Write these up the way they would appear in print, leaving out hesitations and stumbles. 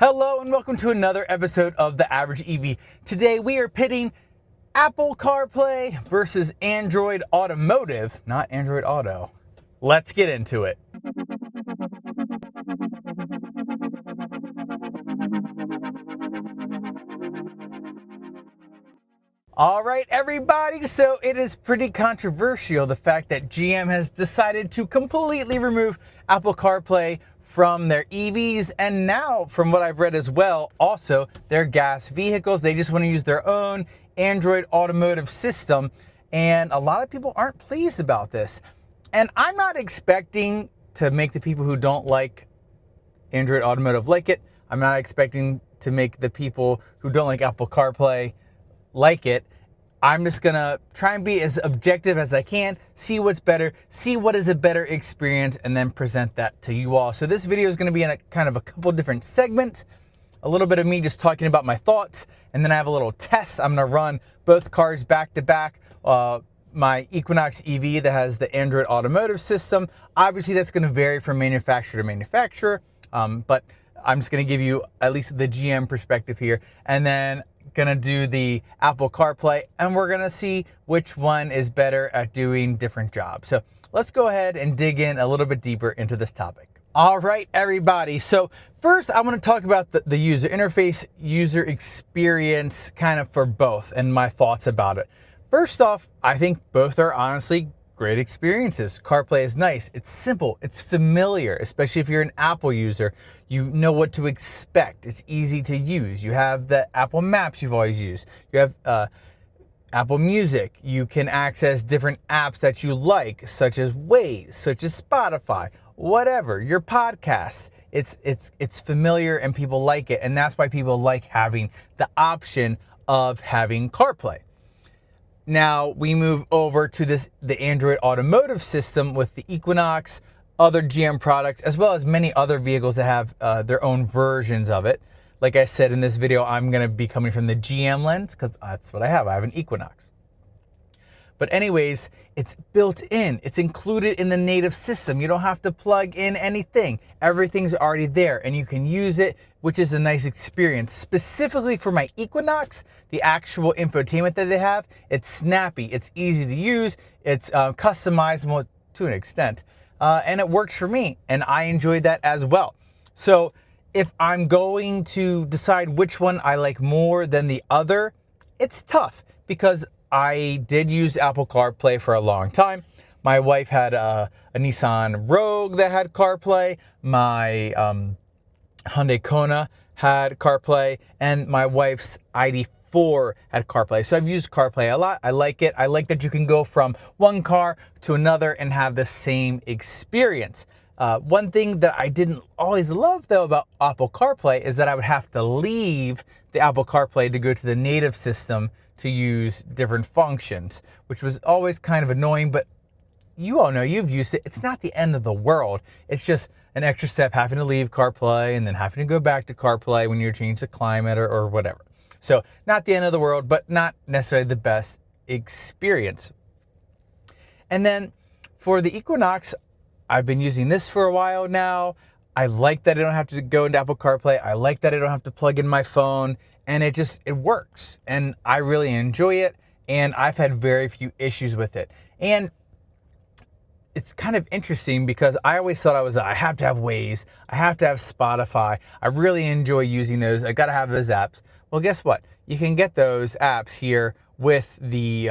Hello and welcome to another episode of The Average EV. Today we are pitting Apple CarPlay versus Android Automotive, not Android Auto. Let's get into it. All right, everybody, so it is pretty controversial, the fact that GM has decided to completely remove Apple CarPlay from their EVs, and now, from what I've read as well, also their gas vehicles. They just want to use their own Android Automotive system, and a lot of people aren't pleased about this. And I'm not expecting to make the people who don't like Android Automotive like it. I'm not expecting to make the people who don't like Apple CarPlay like it. I'm just gonna try and be as objective as I can, see what's better, see what is a better experience, and then present that to you all. So this video is gonna be in a kind of a couple different segments, a little bit of me just talking about my thoughts, and then I have a little test. I'm gonna run both cars back to back. My Equinox EV that has the Android Automotive system. Obviously that's gonna vary from manufacturer to manufacturer, but I'm just gonna give you at least the GM perspective here, and then gonna do the Apple CarPlay, and we're gonna see which one is better at doing different jobs. So let's go ahead and dig in a little bit deeper into this topic. All right, everybody. So first I want to talk about the user interface, user experience kind of for both, and my thoughts about it. First off, I think both are honestly great experiences. CarPlay is nice. It's simple. It's familiar, especially if you're an Apple user. You know what to expect. It's easy to use. You have the Apple Maps you've always used. You have Apple Music. You can access different apps that you like, such as Waze, such as Spotify, whatever, your podcasts. It's familiar and people like it. And that's why people like having the option of having CarPlay. Now we move over to the Android Automotive system with the Equinox, other GM products, as well as many other vehicles that have their own versions of it. Like I said in this video, I'm going to be coming from the GM lens because that's what I have. I have an Equinox. But anyways, it's built in. It's included in the native system. You don't have to plug in anything. Everything's already there and you can use it, which is a nice experience. Specifically for my Equinox, the actual infotainment that they have, it's snappy, it's easy to use, it's customizable to an extent, and it works for me, and I enjoyed that as well. So if I'm going to decide which one I like more than the other, it's tough because I did use Apple CarPlay for a long time. My wife had a Nissan Rogue that had CarPlay. My Hyundai Kona had CarPlay, and my wife's ID.4 had CarPlay. So I've used CarPlay a lot. I like it. I like that you can go from one car to another and have the same experience. One thing that I didn't always love though about Apple CarPlay is that I would have to leave the Apple CarPlay to go to the native system to use different functions, which was always kind of annoying, but you all know, you've used it. It's not the end of the world. It's just an extra step having to leave CarPlay and then having to go back to CarPlay when you're changing the climate or whatever. So not the end of the world, but not necessarily the best experience. And then for the Equinox, I've been using this for a while now. I like that I don't have to go into Apple CarPlay. I like that I don't have to plug in my phone, and it works. And I really enjoy it, and I've had very few issues with it. And it's kind of interesting because I always thought I have to have Waze, I have to have Spotify. I really enjoy using those. I got to have those apps. Well, guess what? You can get those apps here with the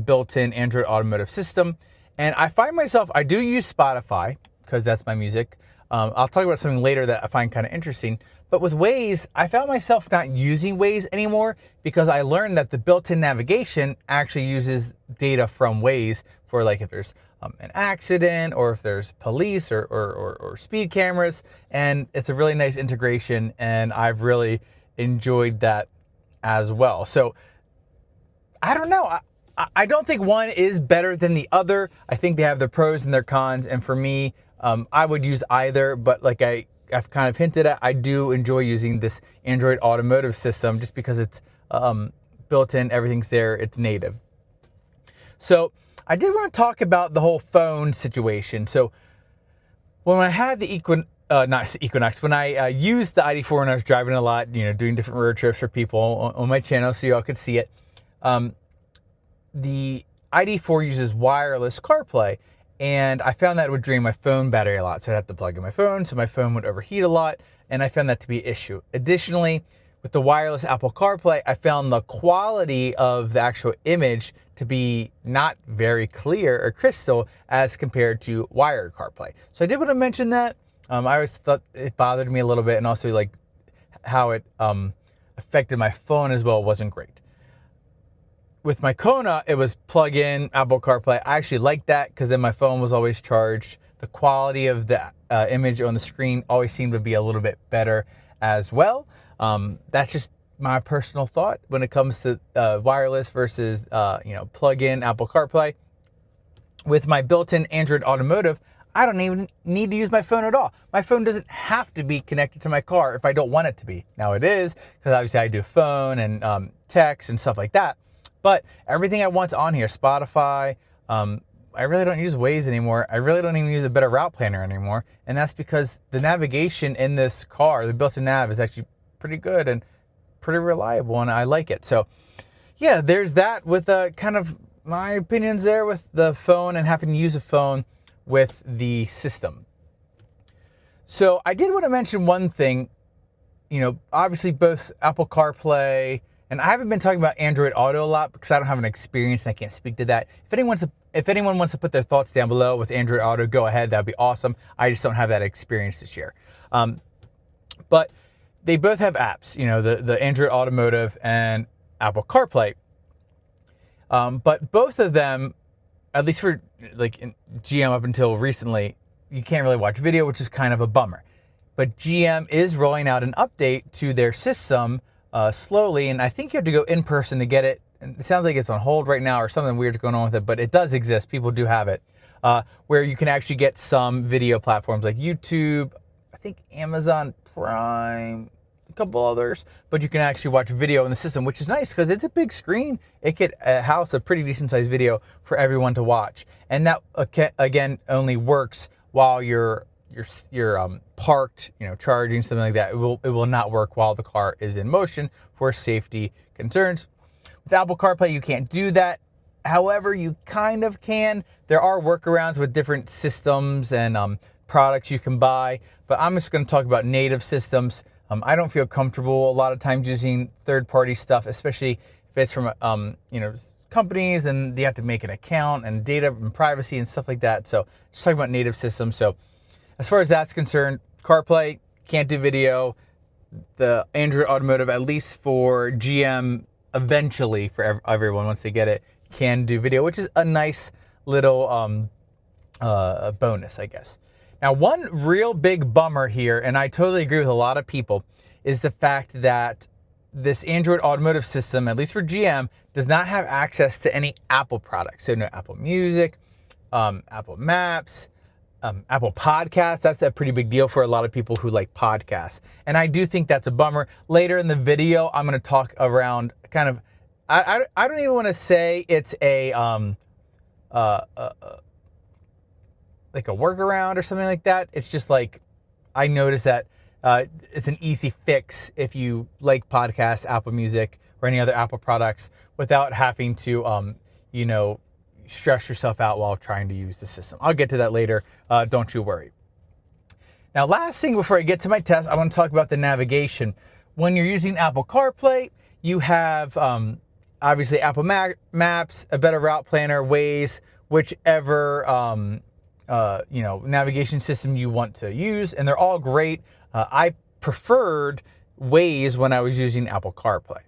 built-in Android Automotive system. And I find myself, I do use Spotify because that's my music. I'll talk about something later that I find kind of interesting. But with Waze, I found myself not using Waze anymore because I learned that the built-in navigation actually uses data from Waze for like if there's an accident or if there's police or speed cameras. And it's a really nice integration, and I've really enjoyed that as well. So I don't know. I don't think one is better than the other. I think they have their pros and their cons. And for me, I would use either, but like I've kind of hinted at, I do enjoy using this Android Automotive system just because it's built in, everything's there, it's native. So I did want to talk about the whole phone situation. So when I had the not Equinox, when I used the ID.4 when I was driving a lot, doing different road trips for people on my channel so y'all could see it. The ID.4 uses wireless CarPlay, and I found that it would drain my phone battery a lot. So I'd have to plug in my phone, so my phone would overheat a lot, and I found that to be an issue. Additionally, with the wireless Apple CarPlay, I found the quality of the actual image to be not very clear or crystal as compared to wired CarPlay. So I did want to mention that. I always thought it bothered me a little bit, and also like how it affected my phone as well wasn't great. With my Kona, it was plug-in Apple CarPlay. I actually liked that because then my phone was always charged. The quality of the image on the screen always seemed to be a little bit better as well. That's just my personal thought when it comes to wireless versus plug-in Apple CarPlay. With my built-in Android Automotive, I don't even need to use my phone at all. My phone doesn't have to be connected to my car if I don't want it to be. Now it is, because obviously I do phone and text and stuff like that. But everything I want's on here. Spotify. I really don't use Waze anymore. I really don't even use a better route planner anymore. And that's because the navigation in this car, the built-in nav, is actually pretty good and pretty reliable, and I like it. So yeah, there's that with kind of my opinions there with the phone and having to use a phone with the system. So I did want to mention one thing. Obviously both Apple CarPlay, and I haven't been talking about Android Auto a lot because I don't have an experience and I can't speak to that. If anyone wants to put their thoughts down below with Android Auto, go ahead. That'd be awesome. I just don't have that experience to share. But they both have apps, the Android Automotive and Apple CarPlay. But both of them, at least for like GM up until recently, you can't really watch video, which is kind of a bummer. But GM is rolling out an update to their system slowly, and I think you have to go in person to get it. It sounds like it's on hold right now or something weird's going on with it, but it does exist. People do have it, where you can actually get some video platforms like YouTube, I think Amazon Prime, a couple others, but you can actually watch video in the system, which is nice because it's a big screen. It could house a pretty decent sized video for everyone to watch. And that, again, only works while you're parked, charging, something like that. It will not work while the car is in motion for safety concerns. With Apple CarPlay, you can't do that. However, you kind of can. There are workarounds with different systems and products you can buy, but I'm just going to talk about native systems. I don't feel comfortable a lot of times using third-party stuff, especially if it's from companies and you have to make an account and data and privacy and stuff like that. So just talking about native systems. So as far as that's concerned, CarPlay can't do video. The Android Automotive, at least for GM, eventually for everyone once they get it, can do video, which is a nice little bonus, I guess. Now, one real big bummer here, and I totally agree with a lot of people, is the fact that this Android Automotive system, at least for GM, does not have access to any Apple products. So no Apple Music, Apple Maps, Apple Podcasts. That's a pretty big deal for a lot of people who like podcasts. And I do think that's a bummer. Later in the video, I'm going to talk around kind of, I don't even want to say it's like a workaround or something like that. It's just like, I noticed that it's an easy fix if you like podcasts, Apple Music, or any other Apple products without having to, stress yourself out while trying to use the system. I'll get to that later. Don't you worry. Now, last thing before I get to my test, I want to talk about the navigation. When you're using Apple CarPlay, you have obviously Apple Maps, a better route planner, Waze, whichever navigation system you want to use, and they're all great. I preferred Waze when I was using Apple CarPlay.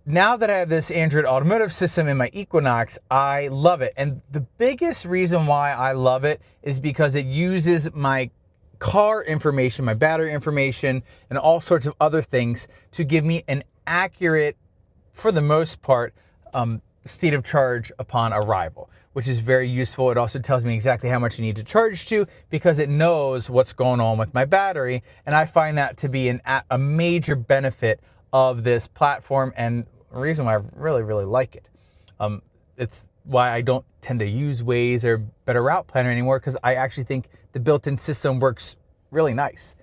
Now that I have this Android Automotive system in my Equinox, I love it. And the biggest reason why I love it is because it uses my car information, my battery information, and all sorts of other things to give me an accurate, for the most part, state of charge upon arrival, which is very useful. It also tells me exactly how much I need to charge to because it knows what's going on with my battery. And I find that to be a major benefit of this platform and a reason why I really, really like it. It's why I don't tend to use Waze or Better Route Planner anymore, because I actually think the built-in system works really nice.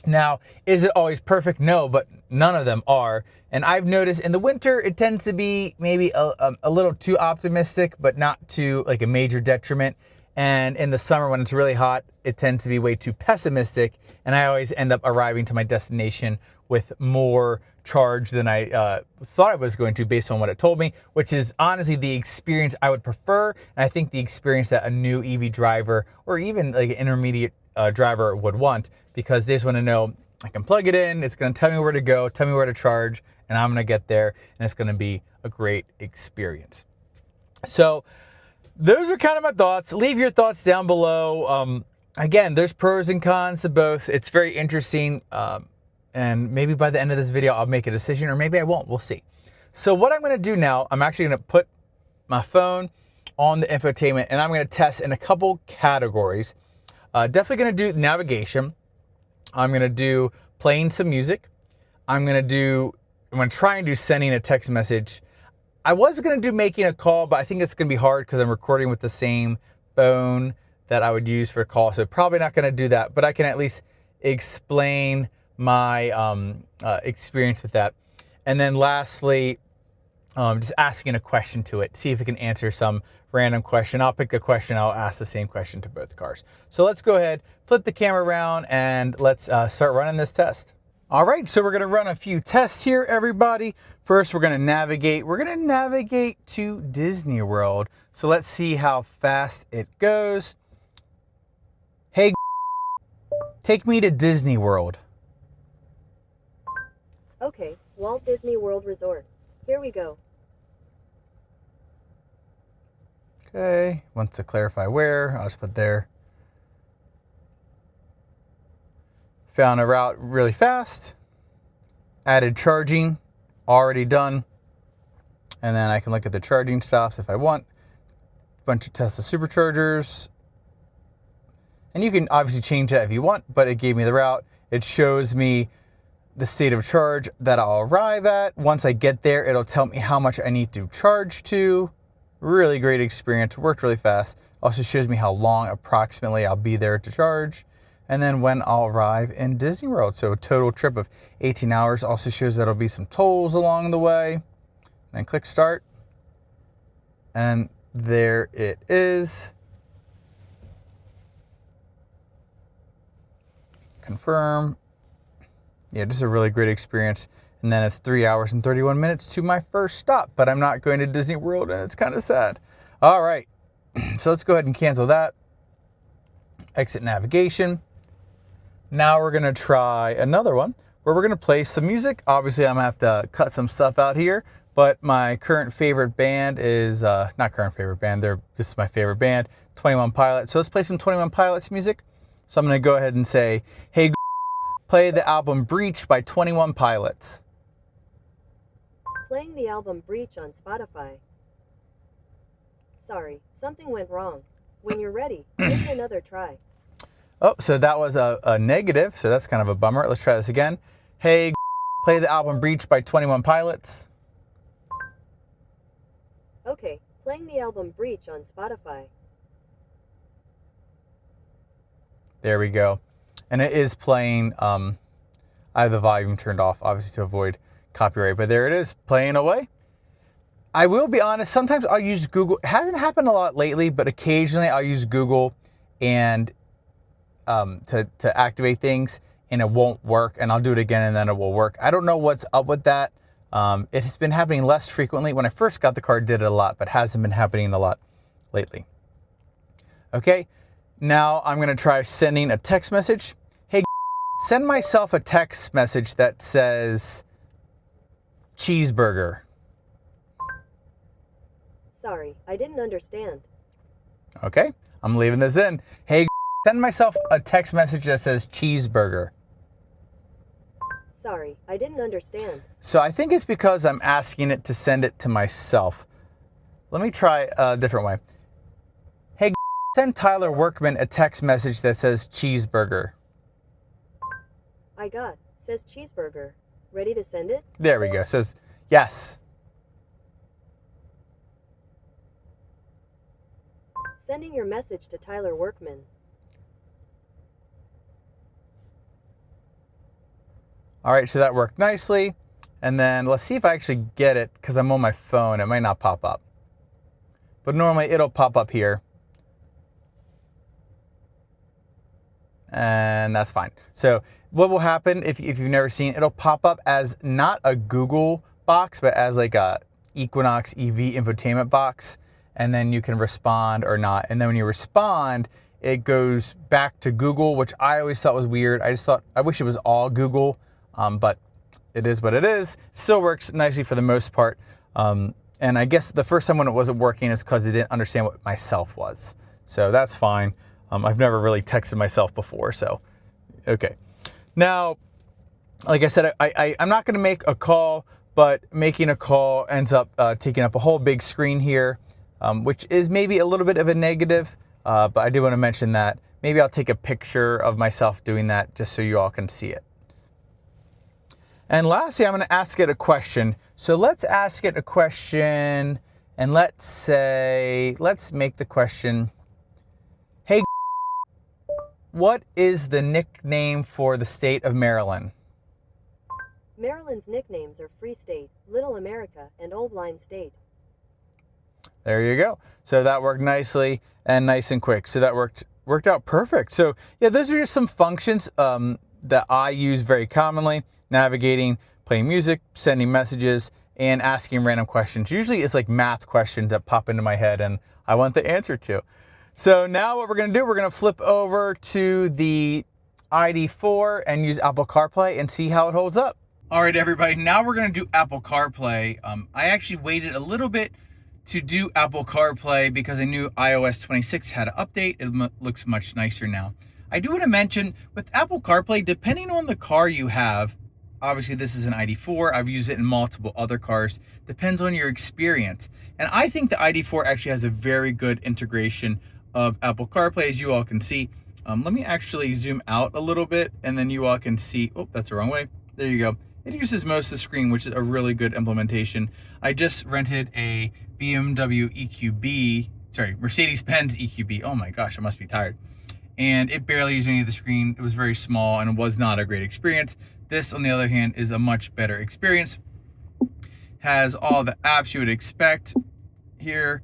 Now, is it always perfect? No, but none of them are. And I've noticed in the winter, it tends to be maybe a little too optimistic, but not to like a major detriment. And in the summer when it's really hot, it tends to be way too pessimistic. And I always end up arriving to my destination with more charge than I thought I was going to based on what it told me, which is honestly the experience I would prefer. And I think the experience that a new EV driver or even like an intermediate driver would want, because they just want to know I can plug it in, it's going to tell me where to go, tell me where to charge, and I'm going to get there, and it's going to be a great experience. So those are kind of my thoughts. Leave your thoughts down below. Again, there's pros and cons to both. It's very interesting, and maybe by the end of this video, I'll make a decision, or maybe I won't. We'll see. So what I'm going to do now, I'm actually going to put my phone on the infotainment, and I'm going to test in a couple categories. Definitely going to do navigation. I'm going to do playing some music. I'm going to try and do sending a text message. I was going to do making a call, but I think it's going to be hard because I'm recording with the same phone that I would use for a call. So probably not going to do that, but I can at least explain my experience with that. And then lastly, just asking a question to it, see if it can answer some random question. I'll pick a question, I'll ask the same question to both cars. So let's go ahead, flip the camera around, and let's start running this test. All right, so we're gonna run a few tests here, everybody. First, we're gonna navigate. We're gonna navigate to Disney World. So let's see how fast it goes. Hey, take me to Disney World. Okay, Walt Disney World Resort. Here we go. Okay, wants to clarify where. I'll just put there. Found a route really fast. Added charging, already done. And then I can look at the charging stops if I want. Bunch of Tesla superchargers. And you can obviously change that if you want, but it gave me the route. It shows me the state of charge that I'll arrive at. Once I get there, it'll tell me how much I need to charge to. Really great experience, worked really fast. Also shows me how long approximately I'll be there to charge. And then when I'll arrive in Disney World. So a total trip of 18 hours. Also shows that there'll be some tolls along the way. Then click start. And there it is. Confirm. Yeah, just a really great experience. And then it's 3 hours and 31 minutes to my first stop, but I'm not going to Disney World, and it's kind of sad. All right, so let's go ahead and cancel that. Exit navigation. Now we're gonna try another one where we're gonna play some music. Obviously, I'm gonna have to cut some stuff out here, but my current favorite band is, not current favorite band, this is my favorite band, 21 Pilots. So let's play some 21 Pilots music. So I'm gonna go ahead and say, hey, play the album Breach by 21 Pilots. Playing the album Breach on Spotify. Sorry, something went wrong. When you're ready, give it another try. Oh, so that was a negative, so that's kind of a bummer. Let's try this again. Hey, play the album Breach by 21 Pilots. Okay, playing the album Breach on Spotify. There we go. And it is playing, I have the volume turned off, obviously to avoid copyright, but there it is, playing away. I will be honest, sometimes I'll use Google. It hasn't happened a lot lately, but occasionally I'll use Google and to activate things, and it won't work, and I'll do it again and then it will work. I don't know what's up with that. It has been happening less frequently. When I first got the car, it did it a lot, but hasn't been happening a lot lately. Okay, now I'm gonna try sending a text message. Hey, send myself a text message that says cheeseburger. Sorry, I didn't understand. Okay, I'm leaving this in. Hey, send myself a text message that says cheeseburger. Sorry, I didn't understand. So I think it's because I'm asking it to send it to myself. Let me try a different way. Hey, send Tyler Workman a text message that says cheeseburger. I got, says cheeseburger. Ready to send it? There we go. So yes. Sending your message to Tyler Workman. All right, so that worked nicely. And then let's see if I actually get it, because I'm on my phone. It might not pop up. But normally it'll pop up here. And that's fine. So what will happen if you've never seen, it'll pop up as not a Google box, but as like a Equinox EV infotainment box. And then you can respond or not. And then when you respond, it goes back to Google, which I always thought was weird. I just thought, I wish it was all Google, but it is what it is. It still works nicely for the most part. And I guess the first time when it wasn't working is because it didn't understand what myself was. So that's fine. I've never really texted myself before, so okay. Now, like I said, I'm not going to make a call, but making a call ends up taking up a whole big screen here, which is maybe a little bit of a negative, but I do want to mention that. Maybe I'll take a picture of myself doing that just so you all can see it. And lastly, I'm going to ask it a question. So let's ask it a question, and let's make the question, hey, what is the nickname for the state of Maryland? Maryland's nicknames are Free State, Little America, and Old Line State. There you go. So that worked nicely and nice and quick. So that worked out perfect. So yeah, those are just some functions that I use very commonly: navigating, playing music, sending messages, and asking random questions. Usually it's like math questions that pop into my head and I want the answer to. So now what we're going to do, we're going to flip over to the ID.4 and use Apple CarPlay and see how it holds up. All right, everybody, now we're going to do Apple CarPlay. I actually waited a little bit to do Apple CarPlay because I knew iOS 26 had an update. It looks much nicer now. I do want to mention with Apple CarPlay, depending on the car you have, obviously this is an ID.4. I've used it in multiple other cars. Depends on your experience. And I think the ID.4 actually has a very good integration of Apple CarPlay, as you all can see. Let me actually zoom out a little bit and then you all can see, oh, that's the wrong way. There you go. It uses most of the screen, which is a really good implementation. I just rented a BMW EQB, sorry, Mercedes-Benz EQB. Oh my gosh, I must be tired. And it barely used any of the screen. It was very small and it was not a great experience. This, on the other hand, is a much better experience. Has all the apps you would expect here.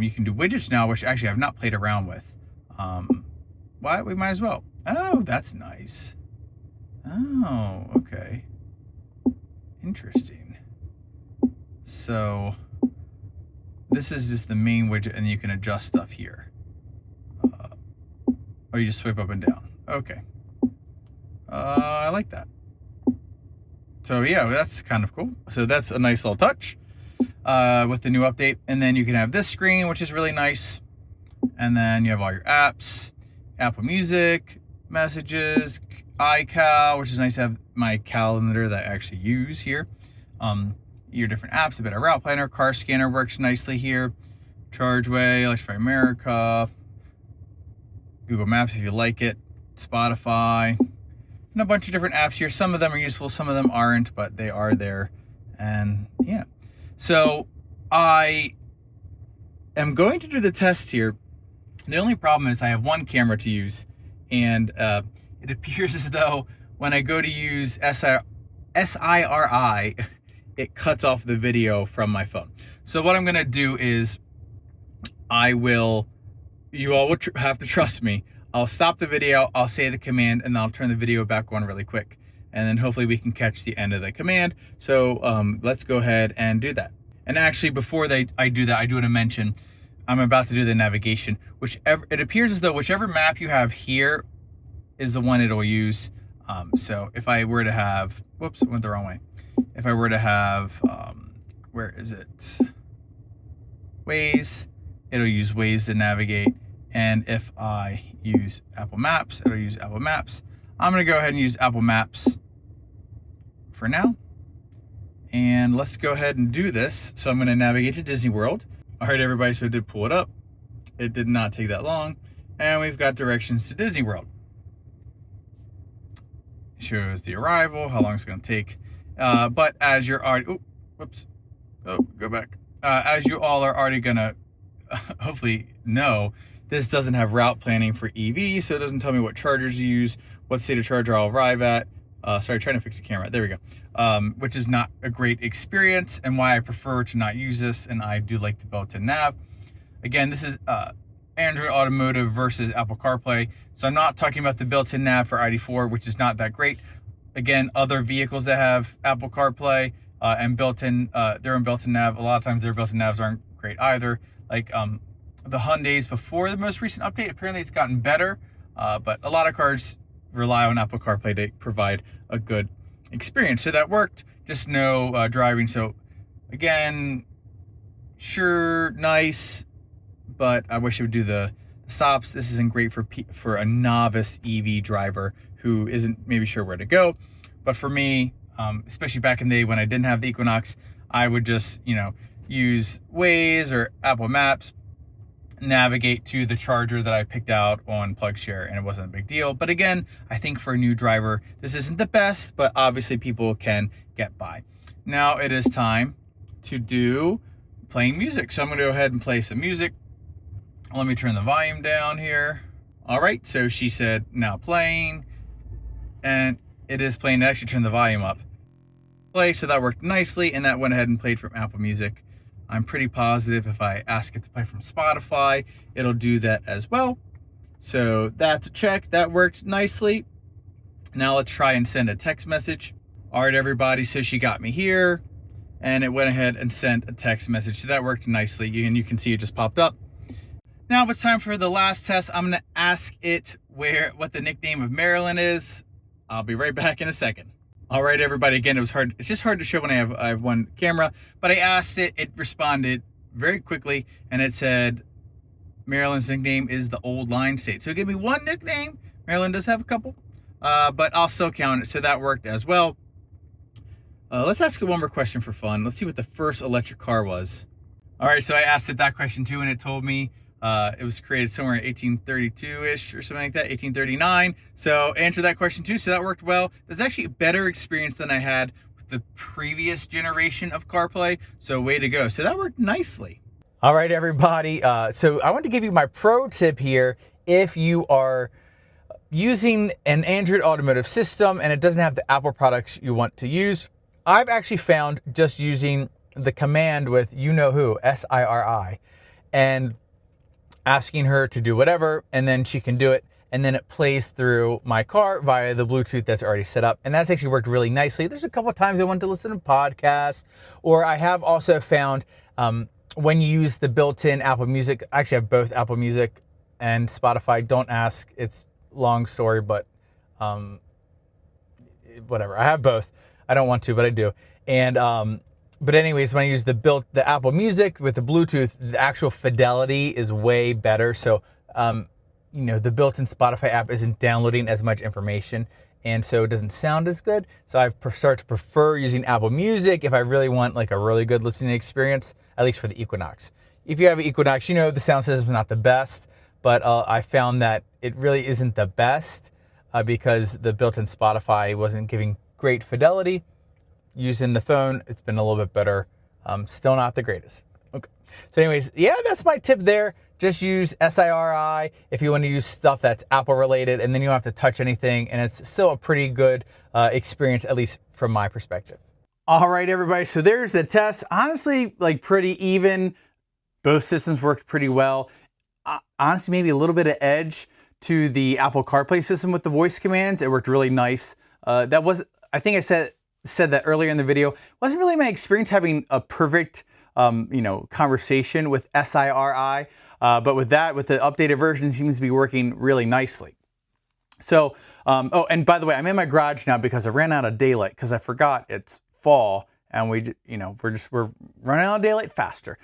You can do widgets now, which actually I've not played around with. Why? We might as well. Oh, that's nice. Oh, okay. Interesting. So this is just the main widget and you can adjust stuff here. Or you just swipe up and down. Okay. I like that. So yeah, that's kind of cool. So that's a nice little touch with the new update. And then you can have this screen, which is really nice. And then you have all your apps, Apple Music, messages, iCal, which is nice to have my calendar that I actually use here. Your different apps, a bit of route planner, car scanner works nicely here. Chargeway, Electrify America, Google Maps if you like it, Spotify, and a bunch of different apps here. Some of them are useful, some of them aren't, but they are there. And yeah, so I am going to do the test here. The only problem is I have one camera to use, and it appears as though when I go to use SIRI, it cuts off the video from my phone. So what I'm gonna do is you all will have to trust me. I'll stop the video, I'll say the command, and then I'll turn the video back on really quick. And then hopefully we can catch the end of the command. So let's go ahead and do that. And actually before I do that, I do want to mention, I'm about to do the navigation. It appears as though whichever map you have here is the one it'll use. So if I were to have, whoops, it went the wrong way. If I were to have, where is it? Waze, it'll use Waze to navigate. And if I use Apple Maps, it'll use Apple Maps. I'm gonna go ahead and use Apple Maps for now. And let's go ahead and do this. So I'm gonna navigate to Disney World. All right, everybody, so I did pull it up. It did not take that long. And we've got directions to Disney World. Shows the arrival, how long it's gonna take. But as you're already, oh, whoops, oh, go back. As you all are already gonna hopefully know, this doesn't have route planning for EV, so it doesn't tell me what chargers to use, what state of charger I'll arrive at, Sorry, trying to fix the camera. There we go. Which is not a great experience, and why I prefer to not use this. And I do like the built-in nav. Again, this is Android Automotive versus Apple CarPlay. So I'm not talking about the built-in nav for ID.4, which is not that great. Again, other vehicles that have Apple CarPlay and built-in their own built-in nav, a lot of times their built-in navs aren't great either. Like the Hyundais before the most recent update, apparently it's gotten better, but a lot of cars rely on Apple CarPlay to provide a good experience. So that worked, just no driving. So again, sure, nice, but I wish it would do the stops. This isn't great for a novice EV driver who isn't maybe sure where to go. But for me, especially back in the day when I didn't have the Equinox, I would just, use Waze or Apple Maps, navigate to the charger that I picked out on Plugshare, and it wasn't a big deal. But again, I think for a new driver, this isn't the best, but obviously people can get by. Now it is time to do playing music. So I'm gonna go ahead and play some music. Let me turn the volume down here. All right, so she said now playing, and it is playing. I actually turned the volume up. Play, so that worked nicely, and that went ahead and played from Apple Music. I'm pretty positive if I ask it to play from Spotify, it'll do that as well. So that's a check, that worked nicely. Now let's try and send a text message. All right, everybody, so she got me here, and it went ahead and sent a text message. So that worked nicely, and you can see it just popped up. Now it's time for the last test. I'm gonna ask it what the nickname of Marilyn is. I'll be right back in a second. All right, everybody, again, it was hard. It's just hard to show when I have one camera, but I asked it, it responded very quickly, and it said Marilyn's nickname is the Old Line State. So it gave me one nickname. Marilyn does have a couple, but I'll still count it. So that worked as well. Let's ask it one more question for fun. Let's see what the first electric car was. All right, so I asked it that question too, and it told me it was created somewhere in 1832-ish or something like that, 1839. So answer that question too, so that worked well. That's actually a better experience than I had with the previous generation of CarPlay, so way to go. So that worked nicely. All right, everybody. So I want to give you my pro tip here. If you are using an Android Automotive system and it doesn't have the Apple products you want to use, I've actually found just using the command with you-know-who, SIRI, and asking her to do whatever, and then she can do it, and then it plays through my car via the Bluetooth that's already set up, and that's actually worked really nicely. There's a couple of times I want to listen to podcasts, or I have also found when you use the built-in Apple Music, I actually have both Apple Music and Spotify. Don't ask, it's a long story, but whatever. I have both. I don't want to, but I do. And but anyways, when I use the Apple Music with the Bluetooth, the actual fidelity is way better. So, the built-in Spotify app isn't downloading as much information, and so it doesn't sound as good. So I've started to prefer using Apple Music if I really want like a really good listening experience, at least for the Equinox. If you have an Equinox, the sound system is not the best, but I found that it really isn't the best because the built-in Spotify wasn't giving great fidelity. Using the phone, it's been a little bit better. Still not the greatest. Okay. So anyways, yeah, that's my tip there. Just use SIRI if you want to use stuff that's Apple related, and then you don't have to touch anything, and it's still a pretty good experience, at least from my perspective. All right, everybody, so there's the test. Honestly, like pretty even. Both systems worked pretty well. Honestly, maybe a little bit of edge to the Apple CarPlay system with the voice commands. It worked really nice. I think I said that earlier in the video. Wasn't really my experience having a perfect conversation with SIRI, but with the updated version, it seems to be working really nicely. So oh, and by the way, I'm in my garage now because I ran out of daylight, because I forgot it's fall, and we're running out of daylight faster.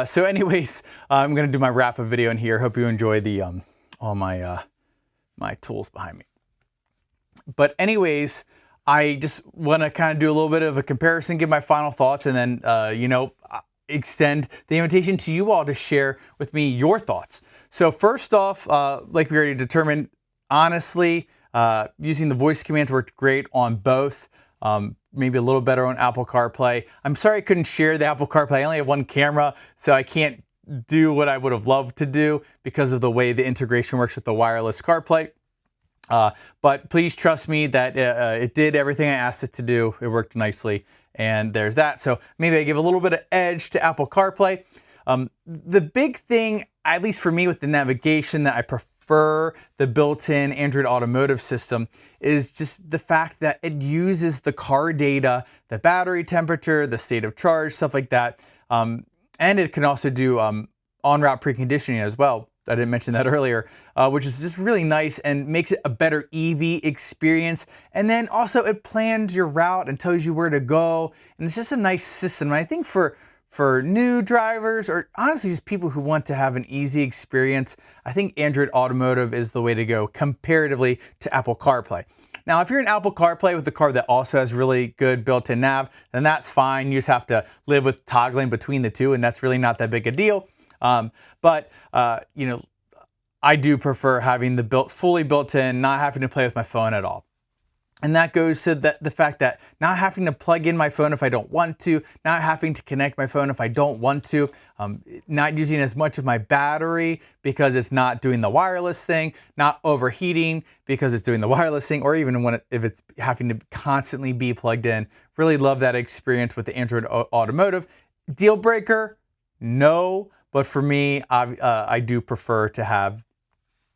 So anyways, I'm gonna do my wrap-up video in here. Hope you enjoy the all my my tools behind me. But anyways, I just want to kind of do a little bit of a comparison, give my final thoughts, and then, extend the invitation to you all to share with me your thoughts. So first off, like we already determined, honestly, using the voice commands worked great on both. Maybe a little better on Apple CarPlay. I'm sorry I couldn't share the Apple CarPlay. I only have one camera, so I can't do what I would have loved to do because of the way the integration works with the wireless CarPlay. But please trust me that it did everything I asked it to do. It worked nicely, and there's that. So maybe I give a little bit of edge to Apple CarPlay. The big thing, at least for me with the navigation, that I prefer the built-in Android Automotive system is just the fact that it uses the car data, the battery temperature, the state of charge, stuff like that. And it can also do on-route preconditioning as well. I didn't mention that earlier, which is just really nice and makes it a better EV experience. And then also it plans your route and tells you where to go. And it's just a nice system. And I think for new drivers, or honestly just people who want to have an easy experience, I think Android Automotive is the way to go comparatively to Apple CarPlay. Now, if you're in Apple CarPlay with a car that also has really good built-in nav, then that's fine. You just have to live with toggling between the two, and that's really not that big a deal. But you know, I do prefer having the fully built-in, not having to play with my phone at all. And that goes to the fact that not having to plug in my phone if I don't want to, not having to connect my phone if I don't want to, not using as much of my battery because it's not doing the wireless thing, not overheating because it's doing the wireless thing, or even if it's having to constantly be plugged in. Really love that experience with the Android Automotive. Deal breaker? No, but for me, I do prefer to have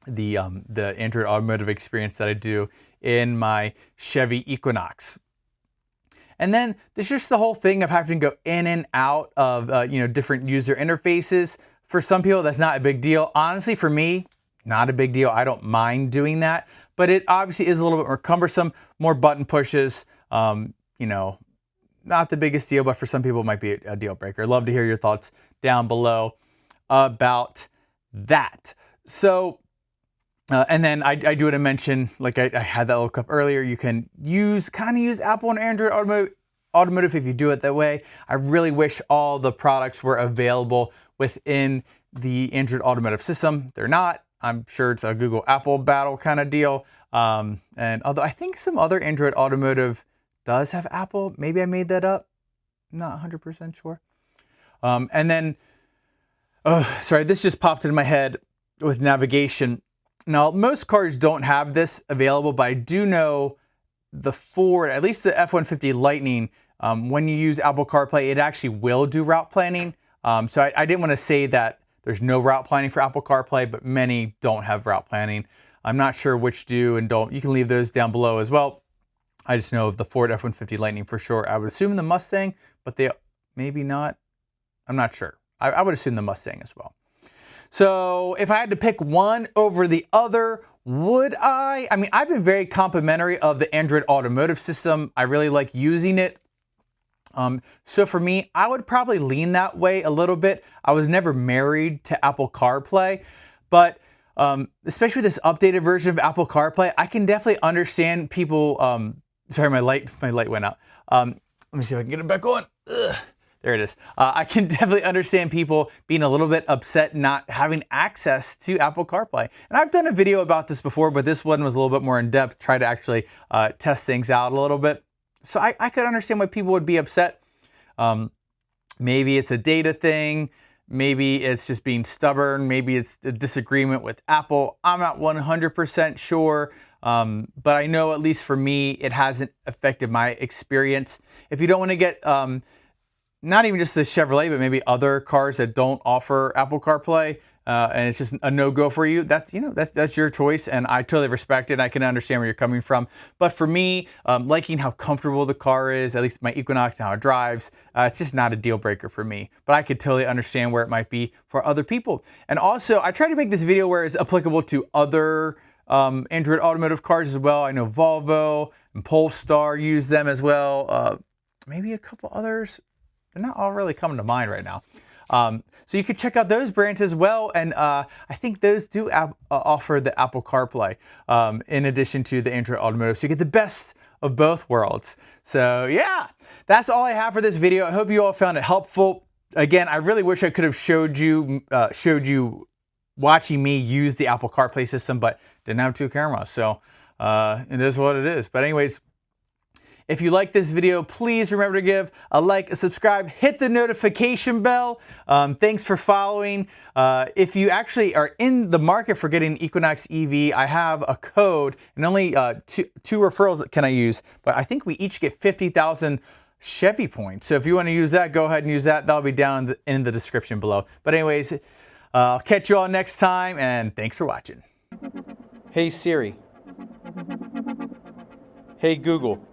the Android Automotive experience that I do in my Chevy Equinox. And then there's just the whole thing of having to go in and out of different user interfaces. For some people, that's not a big deal. Honestly, for me, not a big deal. I don't mind doing that, but it obviously is a little bit more cumbersome, more button pushes. Not the biggest deal, but for some people it might be a deal breaker. Love to hear your thoughts down below about that. So, and then I do want to mention, like I had that little clip earlier, you can kind of use Apple and Android Automotive if you do it that way. I really wish all the products were available within the Android Automotive system. They're not. I'm sure it's a Google Apple battle kind of deal. And although I think some other Android Automotive does have Apple, maybe I made that up. Not 100% sure. And then, sorry, this just popped into my head with navigation. Now, most cars don't have this available, but I do know the Ford, at least the F-150 Lightning, when you use Apple CarPlay, it actually will do route planning. So I didn't want to say that there's no route planning for Apple CarPlay, but many don't have route planning. I'm not sure which do and don't. You can leave those down below as well. I just know of the Ford F-150 Lightning for sure. I would assume the Mustang, but they maybe not. I'm not sure. I would assume the Mustang as well. So if I had to pick one over the other, would I? I mean, I've been very complimentary of the Android Automotive system. I really like using it. So for me, I would probably lean that way a little bit. I was never married to Apple CarPlay, but especially this updated version of Apple CarPlay, I can definitely understand people. Sorry, my light went out. Let me see if I can get it back on. Ugh. There it is. I can definitely understand people being a little bit upset not having access to Apple CarPlay. And I've done a video about this before, but this one was a little bit more in depth, try to actually test things out a little bit. So I could understand why people would be upset. Maybe it's a data thing. Maybe it's just being stubborn. Maybe it's a disagreement with Apple. I'm not 100% sure. But I know, at least for me, it hasn't affected my experience. If you don't want to get not even just the Chevrolet, but maybe other cars that don't offer Apple CarPlay, and it's just a no-go for you, that's your choice, and I totally respect it. I can understand where you're coming from. But for me, liking how comfortable the car is, at least my Equinox and how it drives, it's just not a deal breaker for me. But I could totally understand where it might be for other people. And also, I try to make this video where it's applicable to other Android Automotive cars as well. I know Volvo and Polestar use them as well. Maybe a couple others. They're not all really coming to mind right now. So you could check out those brands as well. And I think those do offer the Apple CarPlay in addition to the Android Automotive. So you get the best of both worlds. So yeah, that's all I have for this video. I hope you all found it helpful. Again, I really wish I could have showed you watching me use the Apple CarPlay system, but didn't have two cameras. So it is what it is. But anyways, If you like this video, please remember to give a like, a subscribe, hit the notification bell. Thanks for following. If you actually are in the market for getting Equinox EV, I have a code, and only two referrals can I use, but I think we each get 50,000 Chevy points. So if you want to use that, go ahead and use that. That'll be down in the description below. But anyways, I'll catch you all next time, and thanks for watching. Hey Siri. Hey Google.